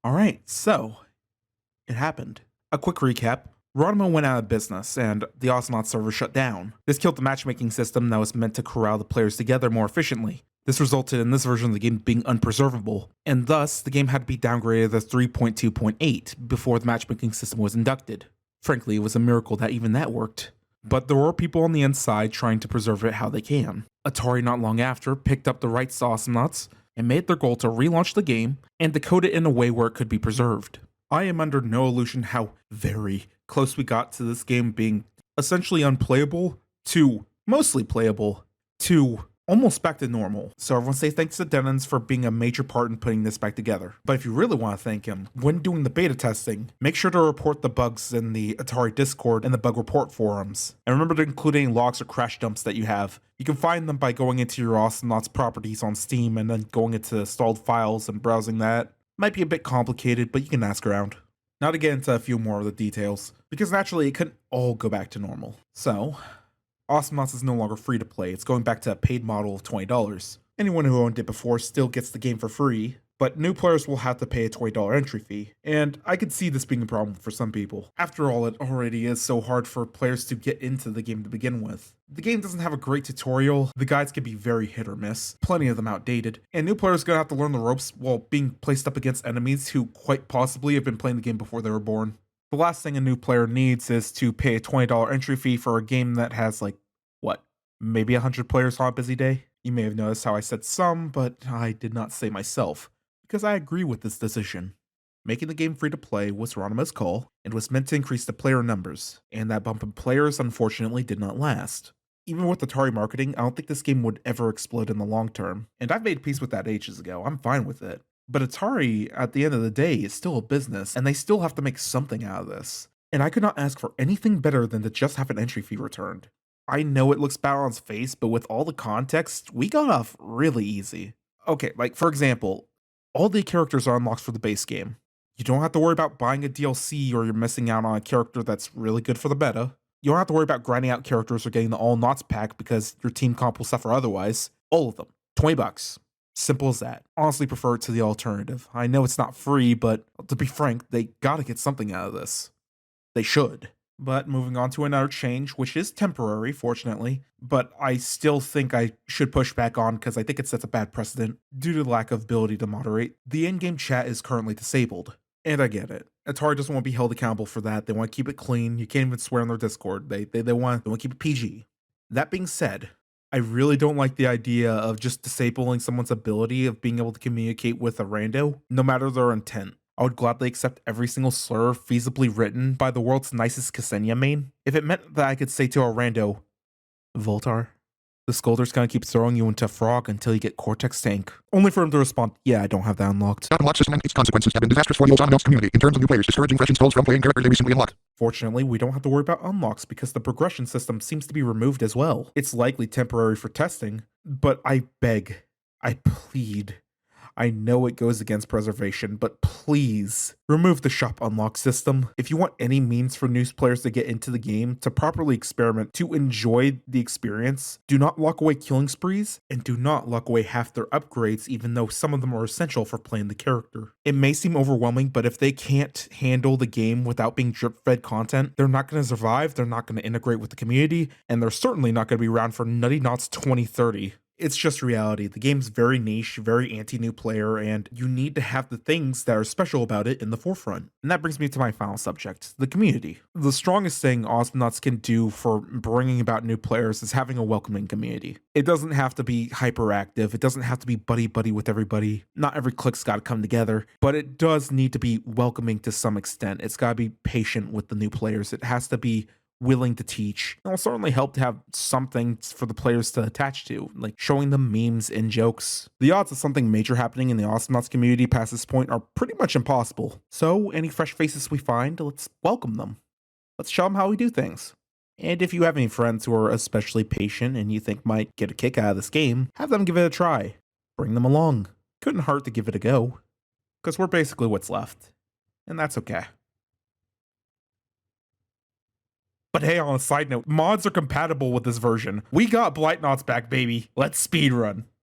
Alright, so it happened. A quick recap. Geronimo went out of business, and the Awesomenauts server shut down. This killed the matchmaking system that was meant to corral the players together more efficiently. This resulted in this version of the game being unpreservable, and thus, the game had to be downgraded to 3.2.8 before the matchmaking system was inducted. Frankly, it was a miracle that even that worked. But there were people on the inside trying to preserve it how they can. Atari not long after picked up the rights to Awesomenauts and made their goal to relaunch the game and decode it in a way where it could be preserved. I am under no illusion how very close we got to this game being essentially unplayable to mostly playable to almost back to normal. So everyone say thanks to Denons for being a major part in putting this back together. But if you really want to thank him, when doing the beta testing, make sure to report the bugs in the Atari Discord and the bug report forums. And remember to include any logs or crash dumps that you have. You can find them by going into your Awesomenauts properties on Steam and then going into installed files and browsing that. Might be a bit complicated, but you can ask around. Now to get into a few more of the details, because naturally it couldn't all go back to normal. So, Awesomenauts is no longer free to play, it's going back to a paid model of $20. Anyone who owned it before still gets the game for free, but new players will have to pay a $20 entry fee, and I could see this being a problem for some people. After all, it already is so hard for players to get into the game to begin with. The game doesn't have a great tutorial, the guides can be very hit or miss, plenty of them outdated, and new players are going to have to learn the ropes while being placed up against enemies who quite possibly have been playing the game before they were born. The last thing a new player needs is to pay a $20 entry fee for a game that has maybe 100 players on a busy day? You may have noticed how I said some, but I did not say myself, because I agree with this decision. Making the game free to play was Geronimo's call, and was meant to increase the player numbers, and that bump in players unfortunately did not last. Even with Atari marketing, I don't think this game would ever explode in the long term, and I've made peace with that ages ago, I'm fine with it. But Atari, at the end of the day, is still a business, and they still have to make something out of this. And I could not ask for anything better than to just have an entry fee returned. I know it looks bad on its face, but with all the context, we got off really easy. Okay, for example, all the characters are unlocked for the base game. You don't have to worry about buying a DLC or you're missing out on a character that's really good for the meta. You don't have to worry about grinding out characters or getting the all knots pack because your team comp will suffer otherwise. All of them. $20. Simple as that. Honestly prefer it to the alternative. I know it's not free, but to be frank, they gotta get something out of this. They should. But moving on to another change, which is temporary, fortunately, but I still think I should push back on because I think it sets a bad precedent due to the lack of ability to moderate. The in-game chat is currently disabled, and I get it. Atari doesn't want to be held accountable for that. They want to keep it clean. You can't even swear on their Discord. They want to keep it PG. That being said, I really don't like the idea of just disabling someone's ability of being able to communicate with a rando, no matter their intent. I would gladly accept every single slur feasibly written by the world's nicest Ksenia main if it meant that I could say to a rando, Voltar, the Scolder's gonna keep throwing you into a frog until you get Cortex Tank. Only for him to respond, yeah, I don't have that unlocked. That unlocked system and its consequences have been disastrous for the Awesomenauts community in terms of new players discouraging fresh installs from playing characters they recently unlocked. Fortunately, we don't have to worry about unlocks because the progression system seems to be removed as well. It's likely temporary for testing, but I beg, I plead, I know it goes against preservation, but please remove the shop unlock system. If you want any means for new players to get into the game, to properly experiment, to enjoy the experience, do not lock away killing sprees, and do not lock away half their upgrades even though some of them are essential for playing the character. It may seem overwhelming, but if they can't handle the game without being drip-fed content, they're not going to survive, they're not going to integrate with the community, and they're certainly not going to be around for Nutty Knots 2030. It's just reality. The game's very niche, very anti-new player, and you need to have the things that are special about it in the forefront. And that brings me to my final subject, the community. The strongest thing Awesomenauts can do for bringing about new players is having a welcoming community. It doesn't have to be hyperactive, it doesn't have to be buddy-buddy with everybody, not every clique's gotta come together, but it does need to be welcoming to some extent. It's gotta be patient with the new players, it has to be willing to teach. It'll certainly help to have something for the players to attach to, like showing them memes and jokes. The odds of something major happening in the Awesomenauts community past this point are pretty much impossible. So any fresh faces we find, let's welcome them. Let's show them how we do things. And if you have any friends who are especially patient and you think might get a kick out of this game, have them give it a try. Bring them along. Couldn't hurt to give it a go. Because we're basically what's left. And that's okay. But hey, on a side note, mods are compatible with this version. We got Blight Knots back, baby. Let's speedrun.